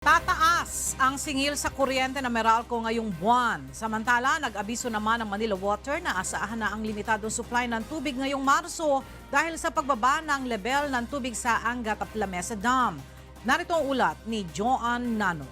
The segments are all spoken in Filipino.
Tataas ang singil sa kuryente ng Meralco ngayong buwan. Samantala, nag-abiso naman ng Manila Water na asahan na ang limitadong supply ng tubig ngayong Marso dahil sa pagbaba ng level ng tubig sa Angat at La Mesa Dam. Narito ang ulat ni Joan Nano.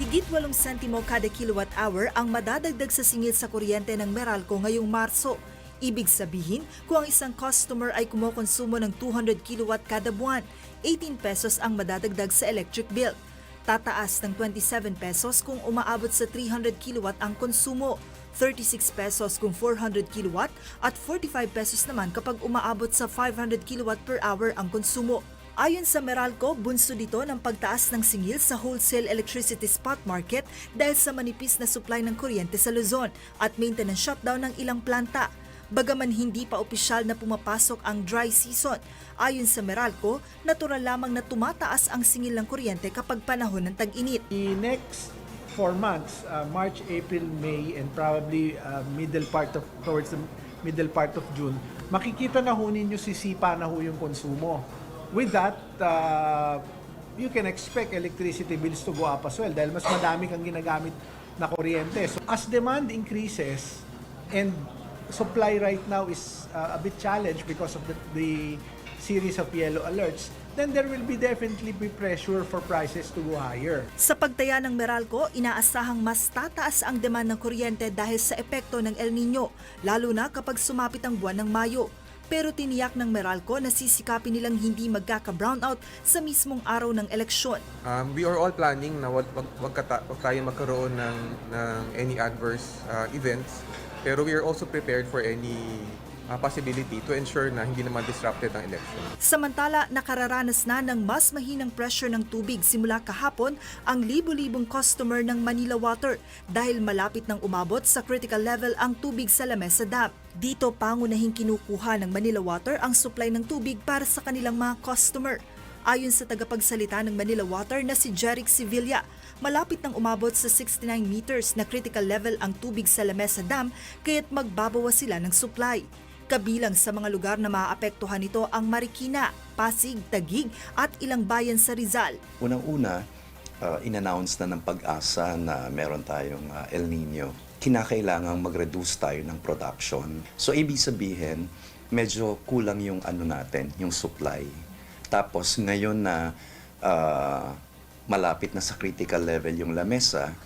Higit 8 sentimo kada kilowatt hour ang madadagdag sa singil sa kuryente ng Meralco ngayong Marso. Ibig sabihin, kung ang isang customer ay kumokonsumo ng 200 kilowatt kada buwan, 18 pesos ang madadagdag sa electric bill. Tataas ng 27 pesos kung umaabot sa 300 kilowatt ang konsumo, 36 pesos kung 400 kilowatt at 45 pesos naman kapag umaabot sa 500 kilowatt per hour ang konsumo. Ayon sa Meralco, bunso dito ng pagtaas ng singil sa wholesale electricity spot market dahil sa manipis na supply ng kuryente sa Luzon at maintenance shutdown ng ilang planta. Bagaman hindi pa opisyal na pumapasok ang dry season, ayon sa Meralco, natural lamang na tumataas ang singil ng kuryente kapag panahon ng tag-init. The next 4 months, March, April, May, and probably towards the middle part of June, makikita na ho ninyo sisipa na ho yung konsumo. With that, you can expect electricity bills to go up as well dahil mas madami kang ginagamit na kuryente. So as demand increases and supply right now is a bit challenged because of the series of yellow alerts, then there will be definitely be pressure for prices to go higher. Sa pagtaya ng Meralco, inaasahang mas tataas ang demand ng kuryente dahil sa epekto ng El Nino, lalo na kapag sumapit ang buwan ng Mayo. Pero tiniyak ng Meralco na sisikapin nilang hindi magkaka-brownout sa mismong araw ng eleksyon. We are all planning na wag tayo magkaroon ng any adverse events. Pero we are also prepared for any possibility to ensure na hindi naman disrupted ang election. Samantala, nakararanas na ng mas mahinang pressure ng tubig simula kahapon ang libu-libong customer ng Manila Water dahil malapit nang umabot sa critical level ang tubig sa La Mesa Dam. Dito pangunahing kinukuha ng Manila Water ang supply ng tubig para sa kanilang mga customer. Ayon sa tagapagsalita ng Manila Water na si Jeric Sevilla, malapit nang umabot sa 69 meters na critical level ang tubig sa La Mesa Dam kaya't magbabawas sila ng supply. Kabilang sa mga lugar na maaapektuhan nito ang Marikina, Pasig, Taguig at ilang bayan sa Rizal. Unang-una, in-announce na ng Pag-asa na meron tayong El Nino. Kinakailangang mag-reduce tayo ng production. So ibig sabihin, medyo kulang yung yung supply. Tapos ngayon na malapit na sa critical level yung lamesa,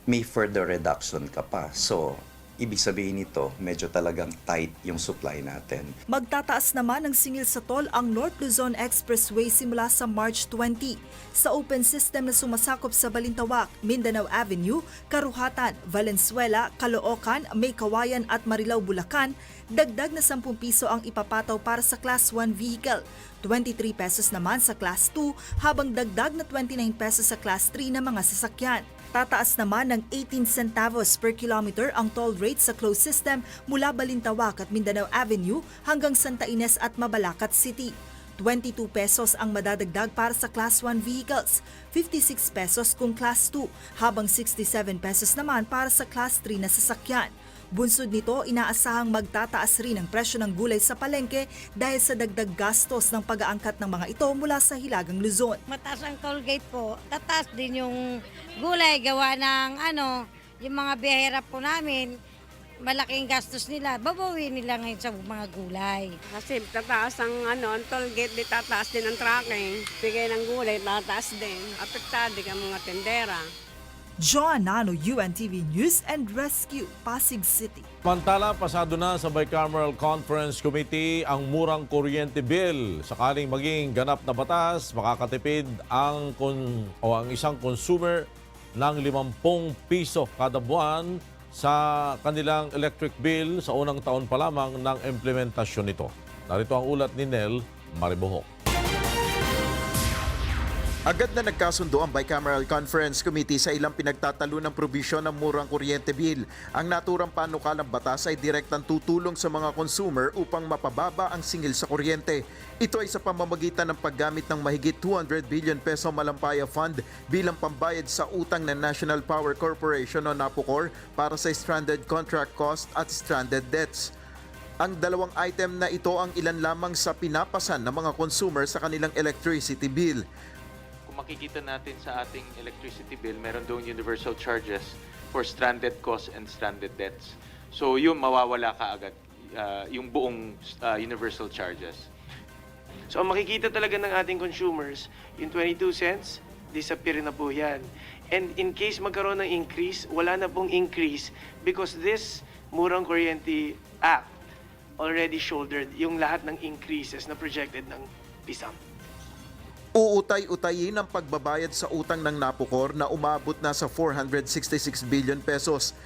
may further reduction ka pa. So, ibig sabihin nito, medyo talagang tight yung supply natin. Magtataas naman ng singil sa toll ang North Luzon Expressway simula sa March 20. Sa open system na sumasakop sa Balintawak, Mindanao Avenue, Karuhatan, Valenzuela, Caloocan, May Kawayan at Marilao, Bulacan, dagdag na 10 piso ang ipapataw para sa Class 1 vehicle. 23 pesos naman sa Class 2 habang dagdag na 29 pesos sa Class 3 na mga sasakyan. Tataas naman ng 18 centavos per kilometer ang toll rate sa closed system mula Balintawak at Mindanao Avenue hanggang Santa Ines at Mabalacat City. 22 pesos ang madadagdag para sa Class 1 vehicles, 56 pesos kung Class 2, habang 67 pesos naman para sa Class 3 na sasakyan. Bunsod nito, inaasahang magtataas rin ang presyo ng gulay sa palengke dahil sa dagdag gastos ng pag-aangkat ng mga ito mula sa Hilagang Luzon. Mataas ang toll gate po, tataas din yung gulay gawa ng yung mga biyahera po namin, malaking gastos nila, babawi nila ngayon sa mga gulay. Kasi tataas ang ang toll gate, di tataas din ang tracking. Bigay ng gulay, tataas din. Apektado ka mga tendera. Joan Nano, UNTV News and Rescue, Pasig City. Samantala, pasado na sa Bicameral Conference Committee ang murang kuryente bill. Sakaling maging ganap na batas, makakatipid ang isang consumer ng 50 piso kada buwan sa kanilang electric bill sa unang taon pa lamang ng implementasyon nito. Narito ang ulat ni Nel Maribohok. Agad na nagkasundo ang Bicameral Conference Committee sa ilang pinagtatalo ng probisyon ng murang kuryente bill. Ang naturang panukalang batas ay direktang tutulong sa mga consumer upang mapababa ang singil sa kuryente. Ito ay sa pamamagitan ng paggamit ng mahigit 200 billion peso Malampaya Fund bilang pambayad sa utang ng National Power Corporation o NAPOCOR para sa stranded contract cost at stranded debts. Ang dalawang item na ito ang ilan lamang sa pinapasan ng mga consumer sa kanilang electricity bill. Kung makikita natin sa ating electricity bill, meron doon universal charges for stranded costs and stranded debts. So yun, mawawala ka agad yung buong universal charges. So ang makikita talaga ng ating consumers, yung 22 cents, disappear na po yan. And in case magkaroon ng increase, wala na pong increase because this Murang Kuryente Act already shouldered yung lahat ng increases na projected ng PISAM. Uutay-utayin ang pagbabayad sa utang ng Napocor na umabot na sa 466 billion pesos.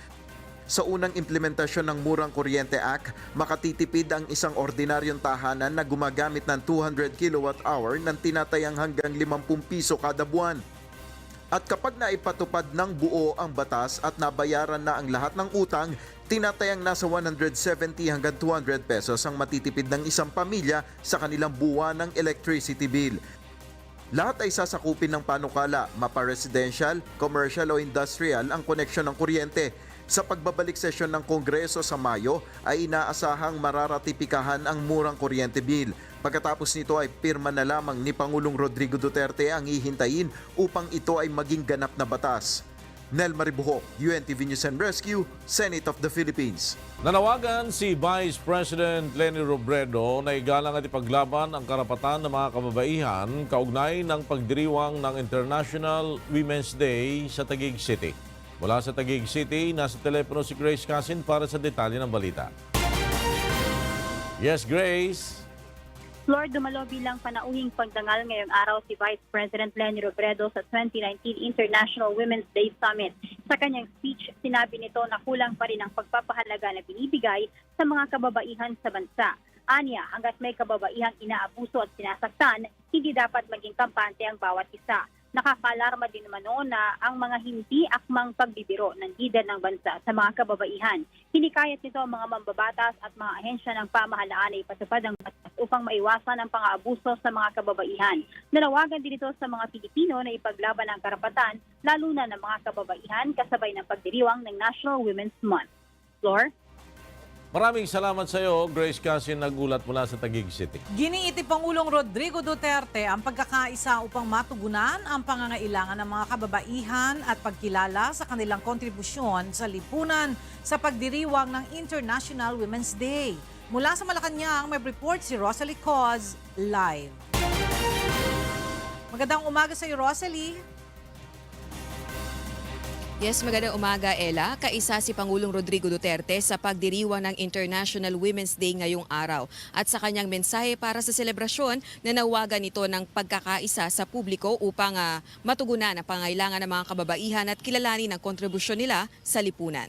Sa unang implementasyon ng Murang Kuryente Act, makatitipid ang isang ordinaryong tahanan na gumagamit ng 200 kilowatt-hour ng tinatayang hanggang 50 piso kada buwan. At kapag naipatupad ng buo ang batas at nabayaran na ang lahat ng utang, tinatayang nasa 170 hanggang 200 pesos ang matitipid ng isang pamilya sa kanilang buwan ng electricity bill. Lahat ay sasakupin ng panukala, mapa-residential, commercial o industrial ang koneksyon ng kuryente. Sa pagbabalik sesyon ng Kongreso sa Mayo ay inaasahang mararatipikahan ang Murang Kuryente Bill. Pagkatapos nito ay pirma na lamang ni Pangulong Rodrigo Duterte ang hihintayin upang ito ay maging ganap na batas. Nel Maribuhok, UNTV News and Rescue, Senate of the Philippines. Nanawagan si Vice President Leni Robredo na igalang at ipaglaban ang karapatan ng mga kababaihan kaugnay ng pagdiriwang ng International Women's Day sa Taguig City. Mula sa Taguig City, nasa telepono si Grace Casin para sa detalye ng balita. Yes, Grace. Lord, dumalo bilang panauhing pagdangal ngayong araw si Vice President Leni Robredo sa 2019 International Women's Day Summit. Sa kanyang speech, sinabi nito na kulang pa rin ang pagpapahalaga na binibigay sa mga kababaihan sa bansa. Anya, hanggat may kababaihang inaabuso at sinasaktan, hindi dapat maging kampante ang bawat isa. Nakakaalarma din naman noon na ang mga hindi akmang pagbibiro ng lider ng bansa sa mga kababaihan. Hinikayat nito ang mga mambabatas at mga ahensya ng pamahalaan na ipatupad ang batas upang maiwasan ang pang-aabuso sa mga kababaihan. Nanawagan din ito sa mga Pilipino na ipaglaban ang karapatan, lalo na ng mga kababaihan kasabay ng pagdiriwang ng National Women's Month. Flor? Maraming salamat sa iyo, Grace Casin, nagulat mula sa Taguig City. Giniiti Pangulong Rodrigo Duterte ang pagkakaisa upang matugunan ang pangangailangan ng mga kababaihan at pagkilala sa kanilang kontribusyon sa lipunan sa pagdiriwang ng International Women's Day. Mula sa Malacanang, may report si Rosalie Coz live. Magandang umaga sa iyo, Rosalie. Yes, magandang umaga, Ella. Kaisa si Pangulong Rodrigo Duterte sa pagdiriwang ng International Women's Day ngayong araw. At sa kanyang mensahe para sa selebrasyon, nanawagan ito ng pagkakaisa sa publiko upang matugunan ang pangailangan ng mga kababaihan at kilalanin ang kontribusyon nila sa lipunan.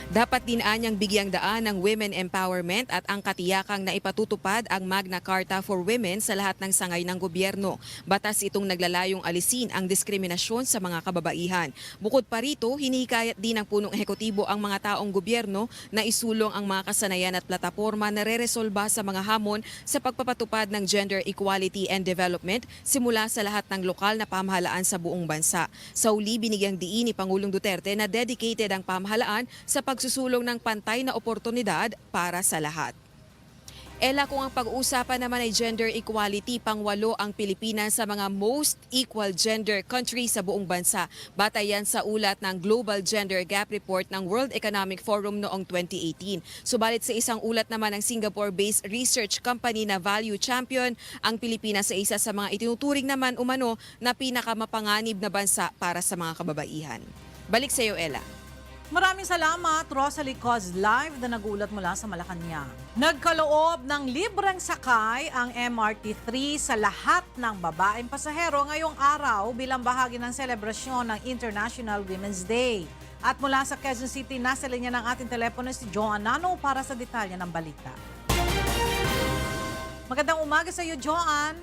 Dapat din anyang bigyang daan ng women empowerment at ang katiyakang na ipatutupad ang Magna Carta for Women sa lahat ng sangay ng gobyerno. Batas itong naglalayong alisin ang diskriminasyon sa mga kababaihan. Bukod pa rito, hinihikayat din ng punong ehekutibo ang mga taong gobyerno na isulong ang mga kasanayan at plataporma na reresolba sa mga hamon sa pagpapatupad ng gender equality and development simula sa lahat ng lokal na pamahalaan sa buong bansa. Sa uli, binigyang diin ni Pangulong Duterte na dedicated ang pamahalaan sa pagsusulong ng pantay na oportunidad para sa lahat. Ella, kung ang pag-uusapan naman ay gender equality, pangwalo ang Pilipinas sa mga most equal gender country sa buong bansa. Batay yan sa ulat ng Global Gender Gap Report ng World Economic Forum noong 2018. Subalit sa isang ulat naman ng Singapore-based research company na Value Champion, ang Pilipinas ay isa sa mga itinuturing naman umano na pinakamapanganib na bansa para sa mga kababaihan. Balik sa iyo, Ella. Maraming salamat, Rosalie Coz live na nagulat mula sa Malacanang. Nagkaloob ng libreng sakay ang MRT3 sa lahat ng babaeng pasahero ngayong araw bilang bahagi ng selebrasyon ng International Women's Day. At mula sa Quezon City, nasa linya ng ating telepono si Joan Nano para sa detalye ng balita. Magandang umaga sa iyo, Joan.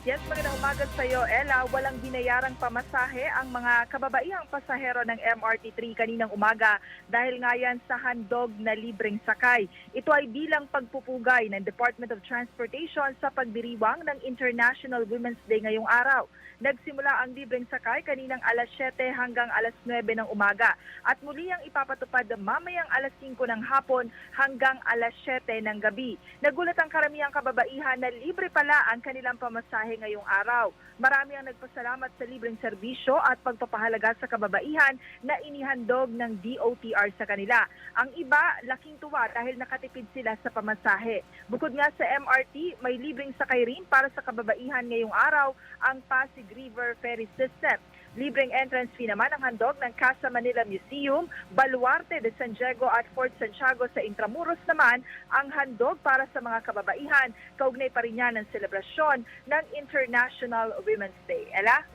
Yes, magandang umaga sa iyo, Ella. Walang binayarang pamasahe ang mga kababaihang pasahero ng MRT3 kaninang umaga dahil nga yan sa handog na libreng sakay. Ito ay bilang pagpupugay ng Department of Transportation sa pagdiriwang ng International Women's Day ngayong araw. Nagsimula ang libreng sakay kaninang alas 7 hanggang alas 9 ng umaga at muli ang ipapatupad mamayang alas 5 ng hapon hanggang alas 7 ng gabi. Nagulat ang karamihang kababaihan na libre pala ang kanilang pamasahe ngayong araw. Marami ang nagpasalamat sa libreng serbisyo at pagpapahalaga sa kababaihan na inihandog ng DOTR sa kanila. Ang iba, laking tuwa dahil nakatipid sila sa pamasahe. Bukod nga sa MRT, may libreng sakay rin para sa kababaihan ngayong araw ang Pasig River Ferry System. Libreng entrance fee naman ang handog ng Casa Manila Museum, Baluarte de San Diego at Fort Santiago sa Intramuros naman ang handog para sa mga kababaihan. Kaugnay pa rin yan ng selebrasyon ng International Women's Day. Ella?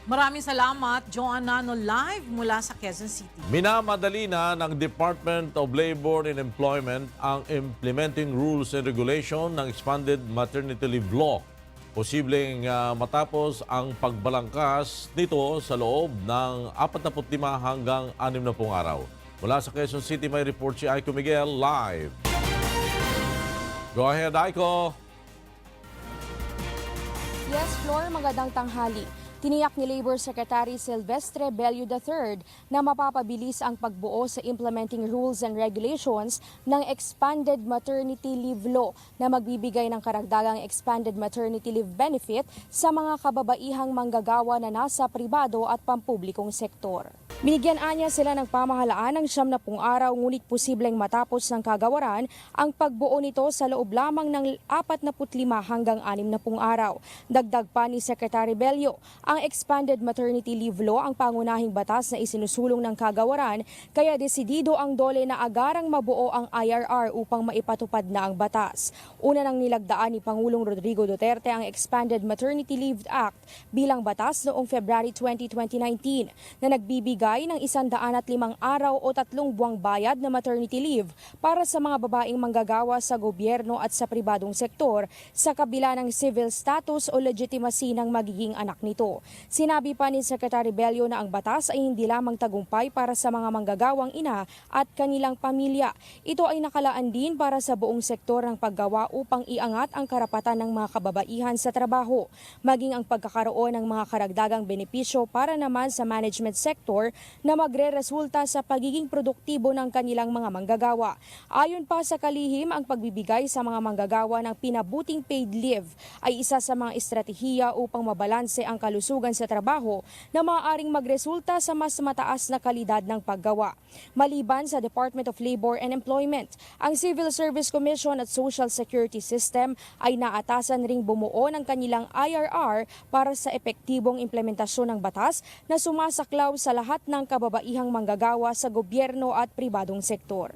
Maraming salamat, Joanna, no live mula sa Quezon City. Minamadali na ng Department of Labor and Employment ang implementing rules and regulation ng expanded maternity leave law. Posibleng matapos ang pagbalangkas nito sa loob ng 45 hanggang 60 araw. Mula sa Quezon City, may report si Aiko Miguel live. Go ahead, Aiko. Yes, Flor, magandang tanghali. Tiniyak ni Labor Secretary Silvestre Bello III na mapapabilis ang pagbuo sa implementing rules and regulations ng expanded maternity leave law na magbibigay ng karagdagang expanded maternity leave benefit sa mga kababaihang manggagawa na nasa pribado at pampublikong sektor. Binigyan anya sila ng pamahalaan ng 70 araw ngunit posibleng matapos ng kagawaran ang pagbuo nito sa loob lamang ng 45 hanggang 60 araw. Dagdag pa ni Secretary Bello, ang expanded maternity leave law ang pangunahing batas na isinusulong ng kagawaran kaya desidido ang DOLE na agarang mabuo ang IRR upang maipatupad na ang batas. Una nang nilagdaan ni Pangulong Rodrigo Duterte ang Expanded Maternity Leave Act bilang batas noong February 20, 2019 na nagbibigay ng 105 araw o 3 buwang bayad na maternity leave para sa mga babaeng manggagawa sa gobyerno at sa pribadong sektor sa kabila ng civil status o legitimacy ng magiging anak nito. Sinabi pa ni Secretary Bello na ang batas ay hindi lamang tagumpay para sa mga manggagawang ina at kanilang pamilya. Ito ay nakalaan din para sa buong sektor ng paggawa upang iangat ang karapatan ng mga kababaihan sa trabaho, maging ang pagkakaroon ng mga karagdagang benepisyo para naman sa management sector na magre-resulta sa pagiging produktibo ng kanilang mga manggagawa. Ayon pa sa kalihim, ang pagbibigay sa mga manggagawa ng pinabuting paid leave ay isa sa mga estratehiya upang mabalanse ang kalusugan sa trabaho na maaaring magresulta sa mas mataas na kalidad ng paggawa. Maliban sa Department of Labor and Employment, ang Civil Service Commission at Social Security System ay naatasan ring bumuo ng kanilang IRR para sa epektibong implementasyon ng batas na sumasaklaw sa lahat ng kababaihang manggagawa sa gobyerno at pribadong sektor.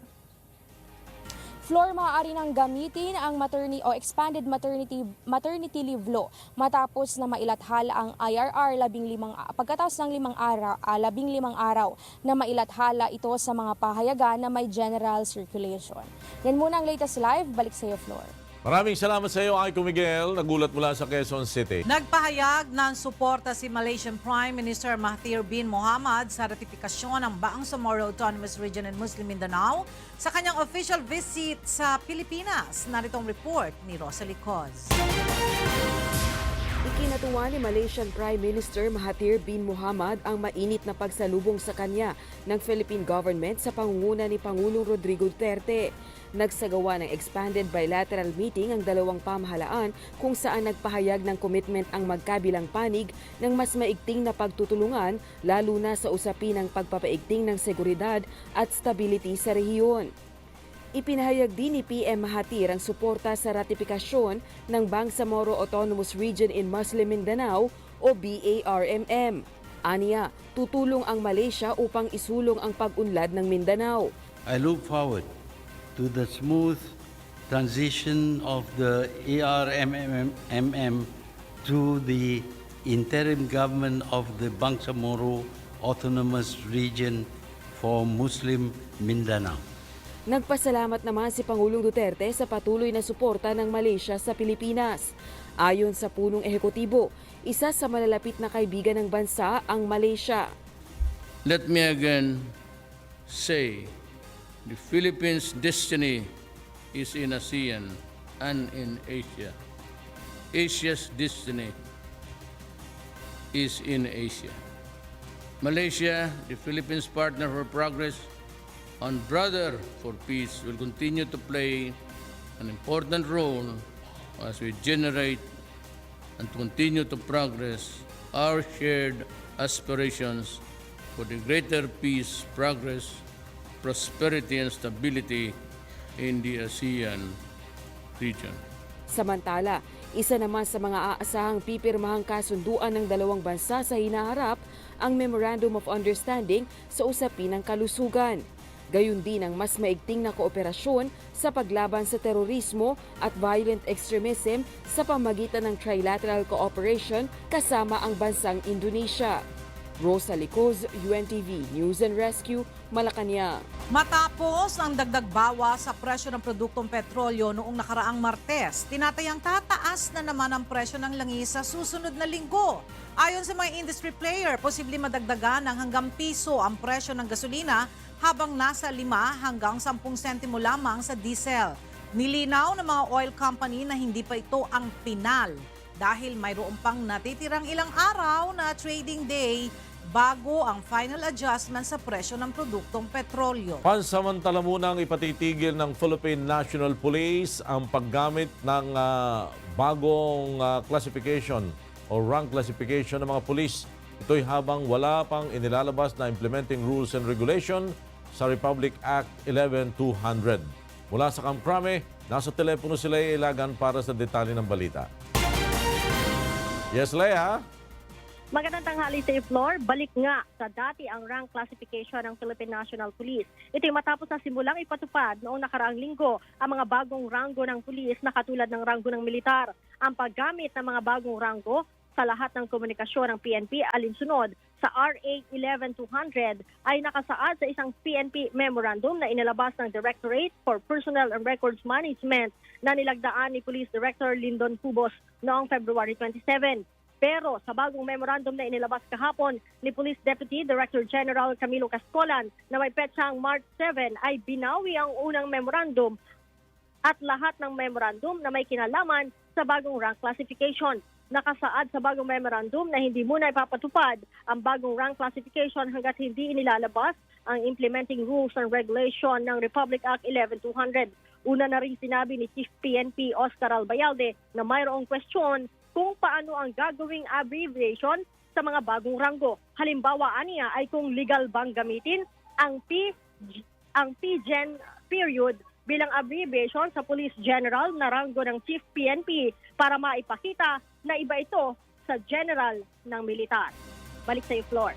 Floor, maaari nang gamitin ang expanded maternity leave law matapos na mailathala ang IRR pagkatapos ng 15 araw na mailathala ito sa mga pahayagan na may general circulation. Yan muna ang latest live. Balik sa iyo, Floor. Maraming salamat sa iyo, Aiko Miguel. Nagulat mula sa Quezon City. Nagpahayag ng suporta si Malaysian Prime Minister Mahathir bin Mohamad sa ratifikasyon ng Bangsamoro Autonomous Region in Muslim Mindanao sa kanyang official visit sa Pilipinas. Naritong report ni Rosalie Coz. Ikinatuwa ni Malaysian Prime Minister Mahathir bin Mohamad ang mainit na pagsalubong sa kanya ng Philippine government sa pangunguna ni Pangulong Rodrigo Duterte. Nagsagawa ng expanded bilateral meeting ang dalawang pamahalaan kung saan nagpahayag ng commitment ang magkabilang panig ng mas maigting na pagtutulungan lalo na sa usapin ng pagpapaigting ng seguridad at stability sa rehiyon. Ipinahayag din ni PM Mahathir ang suporta sa ratifikasyon ng Bangsamoro Autonomous Region in Muslim Mindanao o BARMM. Aniya, tutulong ang Malaysia upang isulong ang pag-unlad ng Mindanao. I look forward to the smooth transition of the ARMM to the interim government of the Bangsamoro Autonomous Region for Muslim Mindanao. Nagpasalamat naman si Pangulong Duterte sa patuloy na suporta ng Malaysia sa Pilipinas. Ayon sa punong ehekutibo, isa sa malalapit na kaibigan ng bansa ang Malaysia. Let me again say, the Philippines' destiny is in ASEAN and in Asia. Asia's destiny is in Asia. Malaysia, the Philippines' partner for progress and brother for peace, will continue to play an important role as we generate and continue to progress our shared aspirations for the greater peace, progress, prosperity, and stability in the ASEAN region. Samantala, isa naman sa mga aasahang pipirmahang kasunduan ng dalawang bansa sa hinaharap ang Memorandum of Understanding sa usapin ng kalusugan. Gayon din ang mas maigting na kooperasyon sa paglaban sa terorismo at violent extremism sa pamagitan ng trilateral cooperation kasama ang bansang Indonesia. Rosa Licoz, UNTV News and Rescue, Malacanang. Matapos ang dagdag bawas sa presyo ng produktong petrolyo noong nakaraang Martes, tinatayang tataas na naman ang presyo ng langis sa susunod na linggo. Ayon sa mga industry player, posibleng madagdagan ng hanggang piso ang presyo ng gasolina habang nasa 5 hanggang 10 sentimo lamang sa diesel. Nilinaw ng mga oil company na hindi pa ito ang pinal dahil mayroon pang natitirang ilang araw na trading day bago ang final adjustment sa presyo ng produktong petrolyo. Pansamantala munang ipatitigil ng Philippine National Police ang paggamit ng bagong classification o rank classification ng mga pulis. Ito'y habang wala pang inilalabas na implementing rules and regulation sa Republic Act 11200. Mula sa Camp Crame, nasa telepono si Lea Ilagan para sa detalye ng balita. Yes, Lea? Magandang tanghali sa Floor. Balik nga sa dati ang rank classification ng Philippine National Police. Ito'y matapos na simulang ipatupad noong nakaraang linggo ang mga bagong ranggo ng pulis na katulad ng ranggo ng militar. Ang paggamit ng mga bagong ranggo sa lahat ng komunikasyon ng PNP alinsunod sa RA 11200 ay nakasaad sa isang PNP memorandum na inilabas ng Directorate for Personnel and Records Management na nilagdaan ni Police Director Lyndon Cubos noong February 27. Pero sa bagong memorandum na inilabas kahapon ni Police Deputy Director General Camilo Cascolan na may petsang March 7 ay binawi ang unang memorandum at lahat ng memorandum na may kinalaman sa bagong rank classification. Nakasaad sa bagong memorandum na hindi muna ipapatupad ang bagong rank classification hanggat hindi inilalabas ang implementing rules and regulation ng Republic Act 11200. Una na rin sinabi ni Chief PNP Oscar Albayalde na mayroong question kung paano ang gagawing abbreviation sa mga bagong ranggo. Halimbawa, aniya ay kung legal bang gamitin ang PGen period bilang abbreviation sa Police General na ranggo ng Chief PNP para maipakita na iba ito sa General ng Militar. Balik sa iyo, Floor.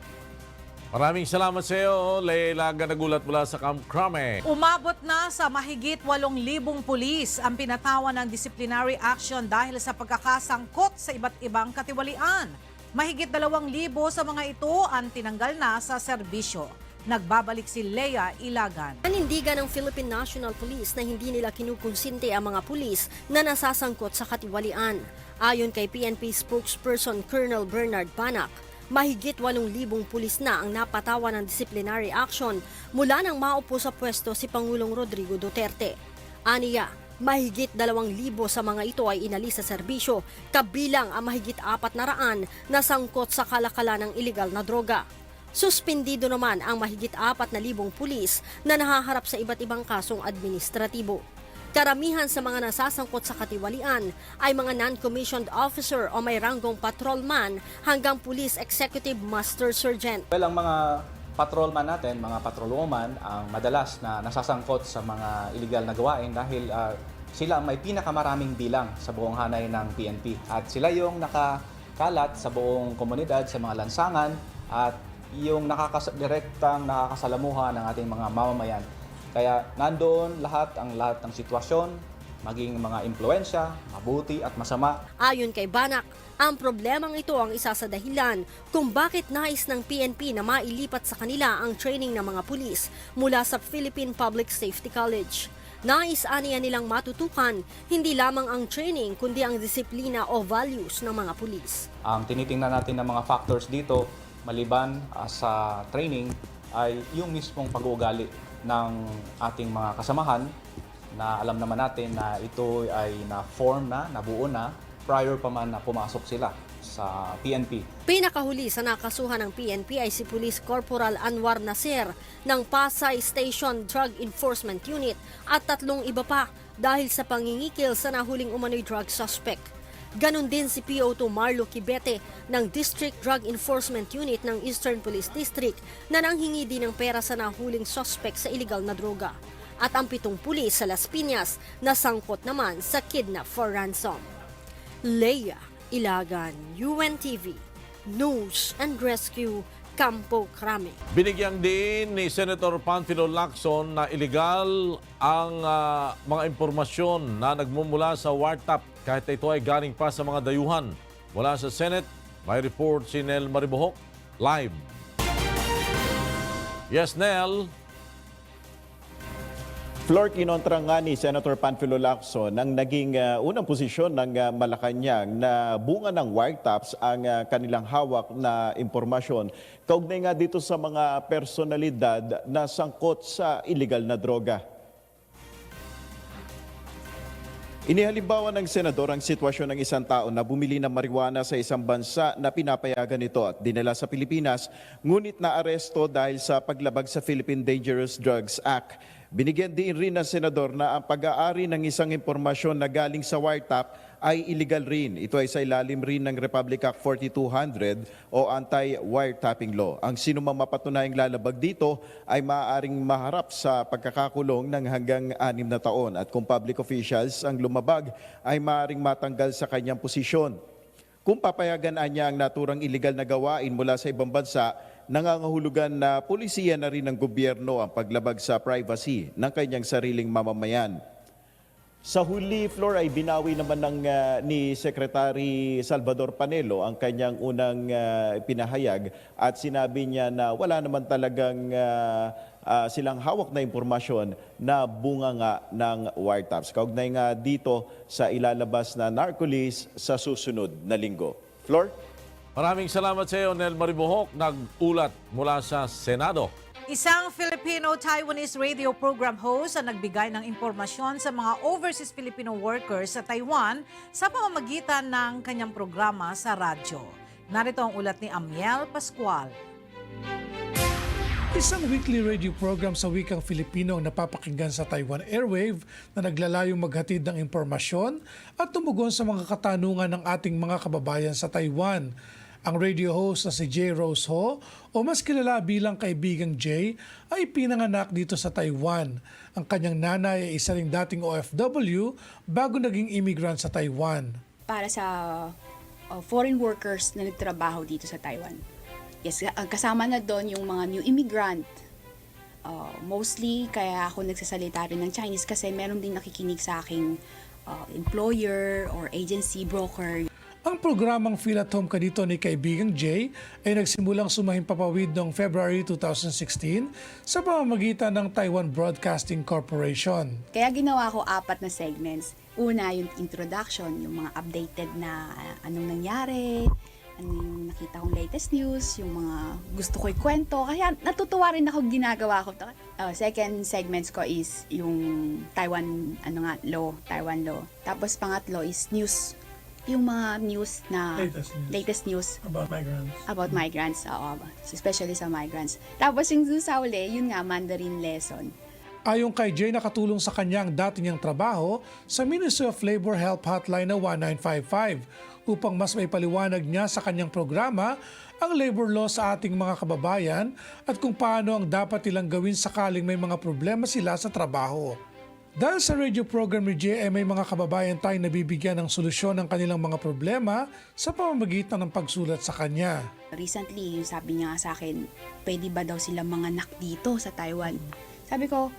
Maraming salamat sa iyo, Lea Ilagan, nagulat mula sa Camp Crame. Umabot na sa mahigit 8,000 pulis ang pinatawan ng disciplinary action dahil sa pagkakasangkot sa iba't ibang katiwalian. Mahigit 2,000 sa mga ito ang tinanggal na sa serbisyo. Nagbabalik si Lea Ilagan. Panindigan ng Philippine National Police na hindi nila kinukonsinti ang mga pulis na nasasangkot sa katiwalian. Ayon kay PNP spokesperson Colonel Bernard Banak, mahigit 8,000 pulis na ang napatawan ng disciplinary action mula nang maupo sa pwesto si Pangulong Rodrigo Duterte. Aniya, mahigit 2,000 sa mga ito ay inalis sa serbisyo, kabilang ang mahigit 400 na sangkot sa kalakalan ng iligal na droga. Suspendido naman ang mahigit 4,000 pulis na nahaharap sa iba't ibang kasong administratibo. Karamihan sa mga nasasangkot sa katiwalian ay mga non-commissioned officer o may ranggong patrolman hanggang police executive master sergeant. Well, ang mga patrolman natin, mga patrolwoman, ang madalas na nasasangkot sa mga illegal na gawain dahil sila ang may pinakamaraming bilang sa buong hanay ng PNP. At sila yung nakakalat sa buong komunidad, sa mga lansangan at yung direktang nakakasalamuha ng ating mga mamamayan. Kaya nandoon lahat ng sitwasyon maging mga impluensya, mabuti at masama. Ayon kay Banak, ang problemang ito ang isa sa dahilan kung bakit nais ng PNP na mailipat sa kanila ang training ng mga pulis mula sa Philippine Public Safety College. Nais aniya nilang matutukan hindi lamang ang training kundi ang disiplina o values ng mga pulis. Ang tinitingnan natin ng mga factors dito, maliban sa training, ay yung mismong pag-uugali ng ating mga kasamahan na alam naman natin na ito ay na-form na, nabuo na, prior pa man na pumasok sila sa PNP. Pinakahuli sa nakasuhan ng PNP ay si Police Corporal Anwar Nasir ng Pasay Station Drug Enforcement Unit at 3 iba pa dahil sa pangingikil sa nahuling umano'y drug suspect. Ganon din si PO2 Marlo Kibete ng District Drug Enforcement Unit ng Eastern Police District na nanghingi din ng pera sa nahuling suspect sa illegal na droga. At ang 7 pulis sa Las Piñas na sangkot naman sa kidnap for ransom. Leia Ilagan, UNTV, News and Rescue, Campo Crame. Binigyang din ni Senator Panfilo Lacson na illegal ang mga impormasyon na nagmumula sa wiretap kahit ito ay galing pa sa mga dayuhan. Mula sa Senate, may report si Nel Maribohok, live. Yes, Nel. Flor, kinontra nga ni Senator Panfilo Lacson ang naging unang posisyon ng Malacanang na bunga ng wiretaps ang kanilang hawak na impormasyon. Kaugnay nga dito sa mga personalidad na sangkot sa illegal na droga. Inihalimbawa ng senador ang sitwasyon ng isang tao na bumili ng marijuana sa isang bansa na pinapayagan ito at dinala sa Pilipinas, ngunit naaresto dahil sa paglabag sa Philippine Dangerous Drugs Act. Binigyan din rin ng senador na ang pag-aari ng isang impormasyon na galing sa wiretap ay illegal rin. Ito ay sa ilalim rin ng Republic Act 4200 o Anti-Wiretapping Law. Ang sinumang mapatunayang lalabag dito ay maaaring maharap sa pagkakakulong ng hanggang 6 na taon at kung public officials ang lumabag ay maaaring matanggal sa kanyang posisyon. Kung papayagan niya ang naturang illegal na gawain mula sa ibang bansa, nangangahulugan na pulisiya na rin ng gobyerno ang paglabag sa privacy ng kanyang sariling mamamayan. Sa huli, Flor, ay binawi naman ni Secretary Salvador Panelo ang kanyang unang pinahayag at sinabi niya na wala naman talagang silang hawak na impormasyon na bunga nga ng wiretaps. Kaugnay nga dito sa ilalabas na narco-list sa susunod na linggo. Flor? Maraming salamat sa iyo, Nel Maribohok, nag-ulat mula sa Senado. Isang Filipino-Taiwanese radio program host ang nagbigay ng impormasyon sa mga overseas Filipino workers sa Taiwan sa pamamagitan ng kanyang programa sa radyo. Narito ang ulat ni Amiel Pascual. Isang weekly radio program sa wikang Filipino ang napapakinggan sa Taiwan Airwave na naglalayong maghatid ng impormasyon at tumugon sa mga katanungan ng ating mga kababayan sa Taiwan. Ang radio host na si J. Rose Ho o mas kilala bilang Kaibigang J ay pinanganak dito sa Taiwan. Ang kanyang nanay ay isa ring dating OFW bago naging immigrant sa Taiwan. Para sa foreign workers na nagtrabaho dito sa Taiwan. Yes, kasama na doon yung mga new immigrant. Mostly, kaya ako nagsasalita rin ng Chinese kasi meron din nakikinig sa aking employer or agency, broker. Ang programang Feel at Home Ka Dito ni Kaibigang J ay nagsimulang sumahimpapawid noong February 2016 sa pamamagitan ng Taiwan Broadcasting Corporation. Kaya ginawa ko 4 na segments. Una, yung introduction, yung mga updated na anong nangyari, ano yung nakita kong latest news, yung mga gusto ko'y kwento. Kaya natutuwa rin ako ginagawa ko. Second segments ko is yung Taiwan Taiwan law. Tapos pangatlo is news. Yung mga news na latest news about migrants, especially sa migrants. Tapos yung sa uli, yun nga, Mandarin lesson. Ayon kay Jay, nakatulong sa kanyang dati niyang trabaho sa Ministry of Labor Help Hotline na 1955 upang mas may paliwanag niya sa kanyang programa ang labor law sa ating mga kababayan at kung paano ang dapat nilang gawin sakaling may mga problema sila sa trabaho. Dahil sa radio program ni Jay ay may mga kababayan tayong nabibigyan ng solusyon ng kanilang mga problema sa pamamagitan ng pagsulat sa kanya. Recently, yung sabi niya sa akin, pwede ba daw sila manganak dito sa Taiwan? Sabi ko,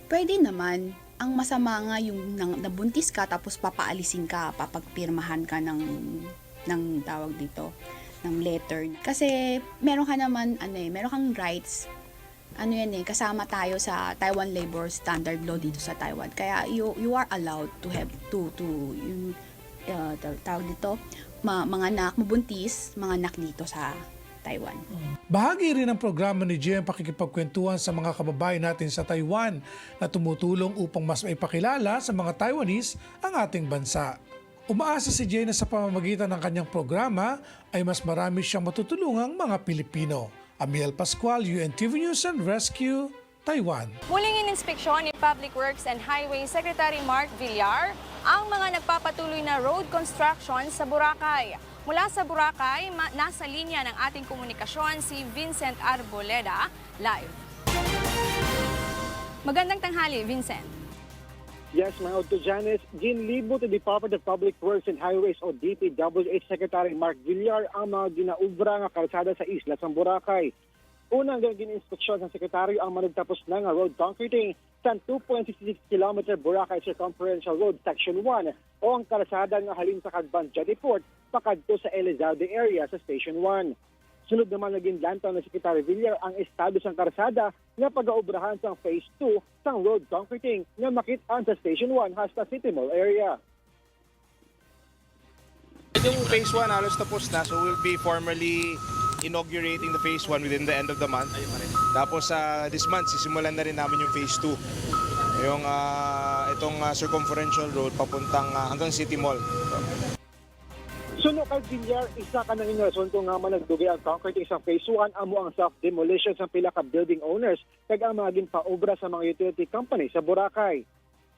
pwede naman, Ang masama nga yung nabuntis ka tapos papaalisin ka, papagpirmahan ka ng tawag dito, ng letter. Kasi meron ka naman meron kang rights. Kasama tayo sa Taiwan Labor Standard Law dito sa Taiwan. Kaya you are allowed to have yung tawag dito, mga anak, mabuntis, mga anak dito sa Taiwan. Bahagi rin ng programa ni Jay ang pakikipagkwentuhan sa mga kababayan natin sa Taiwan na tumutulong upang mas maipakilala sa mga Taiwanese ang ating bansa. Umaasa si Jay na sa pamamagitan ng kanyang programa ay mas marami siyang matutulungang mga Pilipino. Amiel Pascual, UNTV News and Rescue, Taiwan. Muling ininspeksyon ni Public Works and Highway Secretary Mark Villar ang mga nagpapatuloy na road construction sa Boracay. Mula sa Boracay, nasa linya ng ating komunikasyon si Vincent Arboleda, live. Magandang tanghali, Vincent. Yes, mga Auto Janice, ginlibo to Department of Public Works and Highways o DPWH Secretary Mark Villar ang mga ginaubra nga kalsada sa isla sa Boracay. Unang gin-inspeksyon ng sekretaryo ang managtapos ng road concreting sa 2.66 km Boracay Circumferential Road Section 1 o ang kalsada nga halin sa Cadban Jetty Port pakadto sa Elizalde area sa Station 1. Sunod naman naging lantaw ng Secretary Villar ang estado sang kalsada nga pag-aobrahan sa Phase 2 sang road concreting nga makit-an sa Station 1 hasta City Mall area. Yung Phase 1 halos tapos na, so we'll be formally inaugurating the Phase 1 within the end of the month. Tapos this month, sisimulan na rin namin yung Phase 2. Yung itong circumferential road papuntang hanggang City Mall. Suno kay Villar, isa ka nang rason kung nga man nagdugay ang concrete isang Phase 1 amo ang self-demolition sa pila ka building owners kag ang mga ginpaobra sa mga utility company sa Boracay.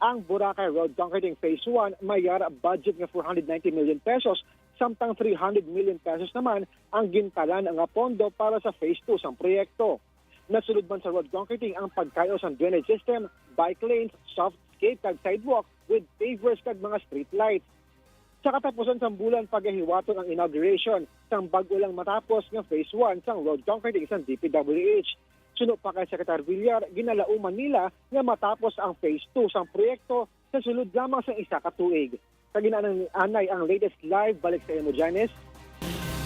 Ang Boracay Road Concreting Phase 1 may yara budget nga 490 million pesos, samtang 300 million pesos naman ang gintalan nga pondo para sa Phase 2 sang proyekto. Nasulod man sa road concreting ang pagkayo sa drainage system, bike lanes, softscape kag sidewalk with pavers kag mga street lights. Sa katapusan sa bulan paghiwaton ang inauguration sang bag-o lang matapos nga Phase 1 sang road concreting sa DPWH. Suno pa kay Secretary Villar, ginalauman nila nga matapos ang Phase 2 sang proyekto sa sulod lamang sa isa ka tuig. Kaginaan ng anay ang latest live, balik sa imo, Janice.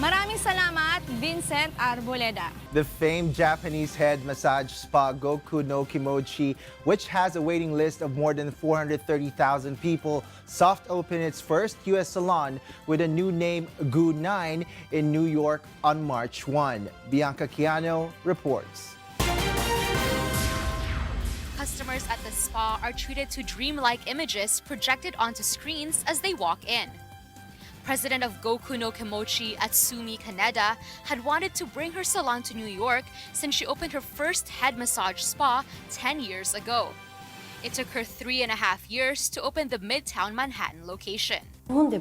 Maraming salamat, Vincent Arboleda. The famed Japanese head massage spa Goku no Kimochi, which has a waiting list of more than 430,000 people, soft opened its first U.S. salon with a new name, Gu9, in New York on March 1. Bianca Chiano reports. Customers at the spa are treated to dreamlike images projected onto screens as they walk in. President of Goku no Kimochi, Atsumi Kaneda, had wanted to bring her salon to New York since she opened her first head massage spa 10 years ago. It took her 3.5 years to open the Midtown Manhattan location. We're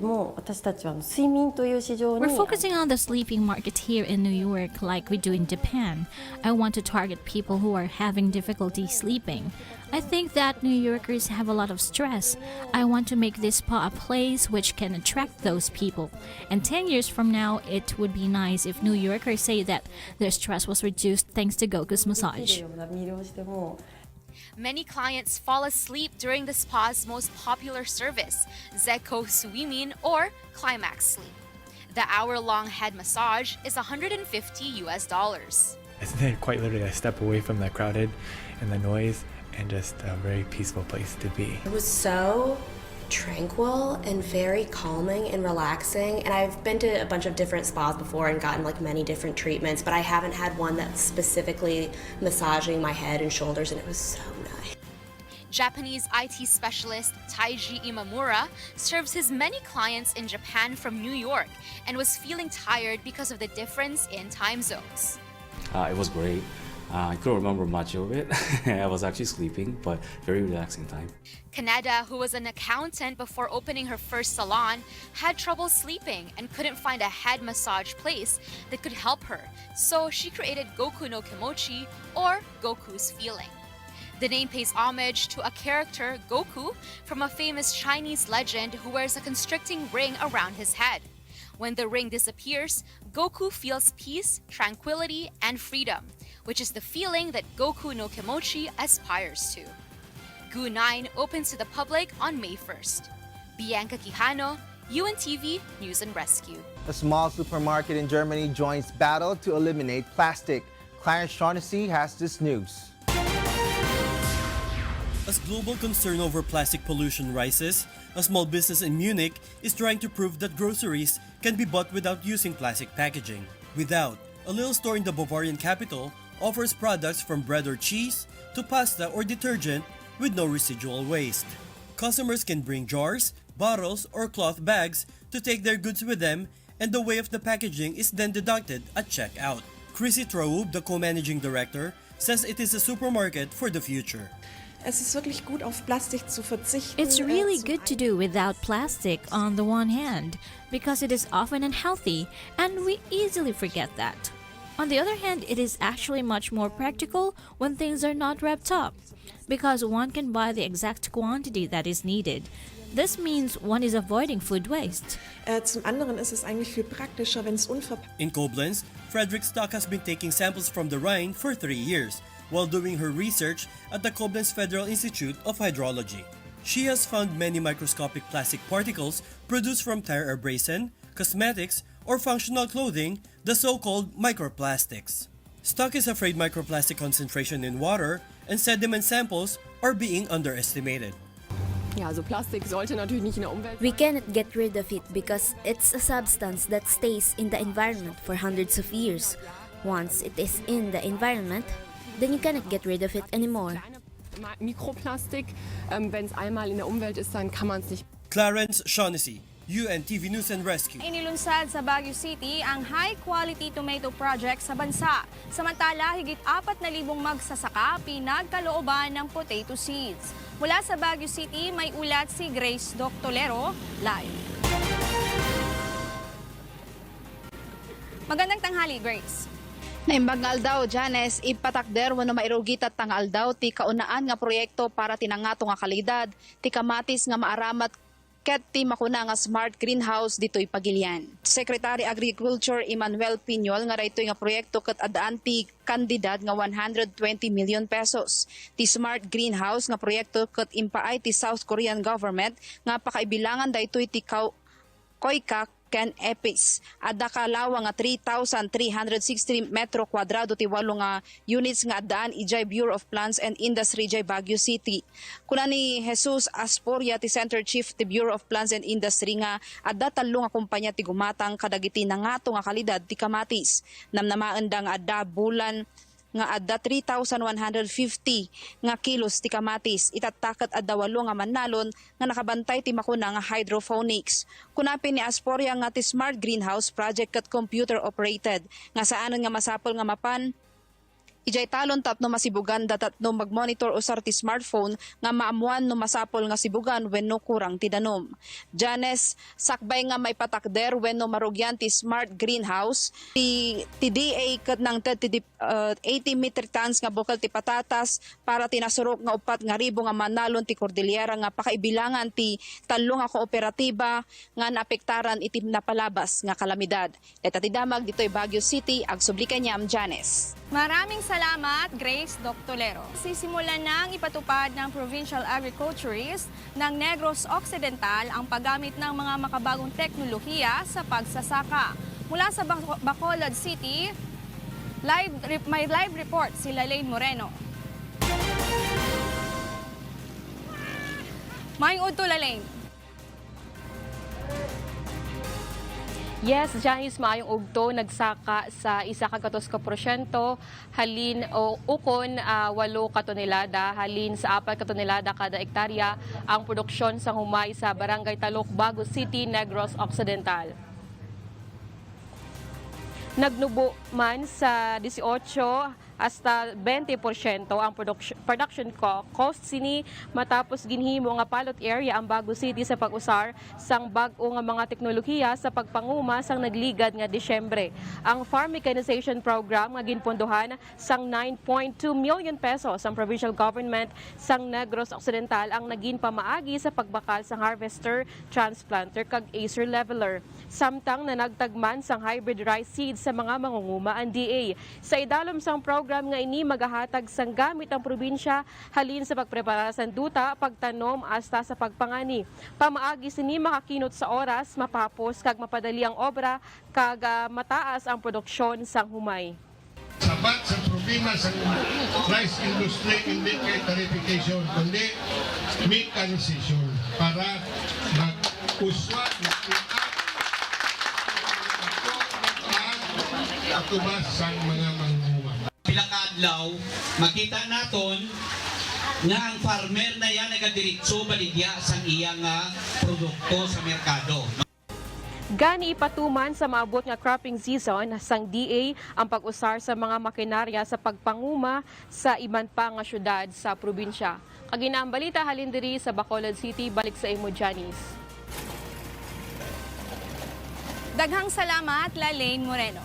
focusing on the sleeping market here in New York like we do in Japan. I want to target people who are having difficulty sleeping. I think that New Yorkers have a lot of stress. I want to make this spa a place which can attract those people. And 10 years from now, it would be nice if New Yorkers say that their stress was reduced thanks to Goku's massage. Many clients fall asleep during the spa's most popular service, Zeko Suimin or Climax Sleep. The hour-long head massage is $150 US. It's quite literally a step away from the crowded and the noise and just a very peaceful place to be. It was so tranquil and very calming and relaxing, and I've been to a bunch of different spas before and gotten like many different treatments, but I haven't had one that's specifically massaging my head and shoulders, and it was so nice. Japanese IT specialist Taiji Imamura serves his many clients in Japan from New York and was feeling tired because of the difference in time zones. It was great. I couldn't remember much of it. I was actually sleeping, but very relaxing time. Kaneda, who was an accountant before opening her first salon, had trouble sleeping and couldn't find a head massage place that could help her. So she created Goku no Kimochi, or Goku's Feeling. The name pays homage to a character, Goku, from a famous Chinese legend who wears a constricting ring around his head. When the ring disappears, Goku feels peace, tranquility, and freedom, which is the feeling that Goku no Kimochi aspires to. GU9 opens to the public on May 1st. Bianca Quijano, UNTV News and Rescue. A small supermarket in Germany joins battle to eliminate plastic. Clarence Shaughnessy has this news. As global concern over plastic pollution rises, a small business in Munich is trying to prove that groceries can be bought without using plastic packaging. Without, a little store in the Bavarian capital offers products from bread or cheese to pasta or detergent with no residual waste. Customers can bring jars, bottles, or cloth bags to take their goods with them, and the weight of the packaging is then deducted at checkout. Chrissy Traub, the co-managing director, says it is a supermarket for the future. It's really good to do without plastic on the one hand, because it is often unhealthy, and we easily forget that. On the other hand, it is actually much more practical when things are not wrapped up, because one can buy the exact quantity that is needed. This means one is avoiding food waste. Zum anderen ist es eigentlich viel praktischer, wenn es In Koblenz, Frederick Stock has been taking samples from the Rhine for 3 years, while doing her research at the Koblenz Federal Institute of Hydrology. She has found many microscopic plastic particles produced from tire abrasion, cosmetics, or functional clothing, the so-called microplastics. Stock is afraid microplastic concentration in water and sediment samples are being underestimated. We cannot get rid of it because it's a substance that stays in the environment for hundreds of years. Once it is in the environment, then you cannot get rid of it anymore. Mikroplastik, wenn es einmal in der Umwelt ist, dann kann man es nicht. Clarence Shaughnessy, UNTV News and Rescue. Inilunsad sa Baguio City ang high-quality tomato project sa bansa. Samantala, higit 4,000 magsasaka pinagkalooban ng potato seeds. Mula sa Baguio City, may ulat si Grace Doctolero, live. Magandang tanghali, Grace. Naimbag nga aldaw, Janes, ipatakder wano mairugitat tang aldaw ti kaunaan nga proyekto para tinangato nga kalidad, ti kamatis nga maaramat ket ti makuna nga smart greenhouse ditoy Pagilian. Secretary Agriculture Emmanuel Piñol nga raytoy nga proyekto ket adaan ti kandidat nga 120 million pesos. Ti smart greenhouse nga proyekto ket impaay ti South Korean government nga pakaibilangan daytoy ti Koika Ken Epis. Adda kalawa nga 3,360 metro kwadrado ti walo nga units nga addaan ijay Bureau of Plants and Industry jay Baguio City. Kuna ni Jesus Asporia ti Center Chief ti Bureau of Plants and Industry nga adda talo nga kumpanya ti gumatang kadagiti nangato nga kalidad ti kamatis. Namnamaan da nga adda bulan nga adda 3,150 nga kilos ti kamatis. Itatakat adda 8 nga manalon nga nakabantay ti makuna nga hydroponics. Kunapin ni Asporia nga ti smart greenhouse project kat computer operated nga saanon nga masapol nga mapan ijay talon tapno masibugan datat no magmonitor usar ti smartphone nga maamuan no masapol nga sibugan wenno kurang ti danom. Janes, sakbay nga may patakder wenno marugyan ti smart greenhouse ti DA ket nang 80 metric tons nga bukal ti patatas para tinasurok nga 4,000 nga manalon ti Cordillera nga pakaibilangan ti talo nga kooperatiba nga naapektaran iti napalabas nga kalamidad. Eta ti damag ditoy Baguio City ag Sublikanyam, Janes. Maraming salamat, Grace Doctolero. Sisimulan nang ipatupad ng Provincial Agriculturist ng Negros Occidental ang paggamit ng mga makabagong teknolohiya sa pagsasaka. Mula sa Bacolod City, may live report si Lalaine Moreno. Mayong udto, Lalaine. Yes, Janice, maayong ugto nagsaka sa 1.2% halin o ukon 8 katonelada halin sa 4 katonelada kada ektarya ang produksyon sa humay sa Barangay Talok, Baguio City, Negros Occidental. Nagnubo man sa 18 hasta 20% ang production cost sini matapos ginhimo nga pilot area ang Baguio City sa pag-usar sang bag-o nga mga teknolohiya sa pagpanguma sang nagligad nga Disyembre. Ang farm mechanization program nga ginpondohan sang 9.2 million pesos ang provincial government sang Negros Occidental ang naging pamaagi sa pagbakal sang harvester, transplanter kag acer leveler. Samtang nanagtagman sang hybrid rice seeds sa mga mangunguma ang DA. Sa idalom sang program program nga ini magahatag sang gamit ang probinsya halin sa pagprepara sa duta, pagtanom hasta sa pagpangani. Pamaagi sini makakinot sa oras, mapapos kag mapadali ang obra kag mataas ang produksyon sang humay. Sabat sa problema sa rice industry hindi kay tarification kundi mechanization para mag-uswa atubas sang mga manguha. Pila ka adlaw makita naton nga ang farmer na yan nagadiretso baligya sang iyang produkto sa merkado. Gani ipatuman sa maabot nga cropping season sang DA ang pag-usar sa mga makinarya sa pagpanguma sa iban pa nga syudad sa probinsya. Kagina ang balita halin diri sa Bacolod City, balik sa imo Janice. Daghang salamat, Lalaine Moreno.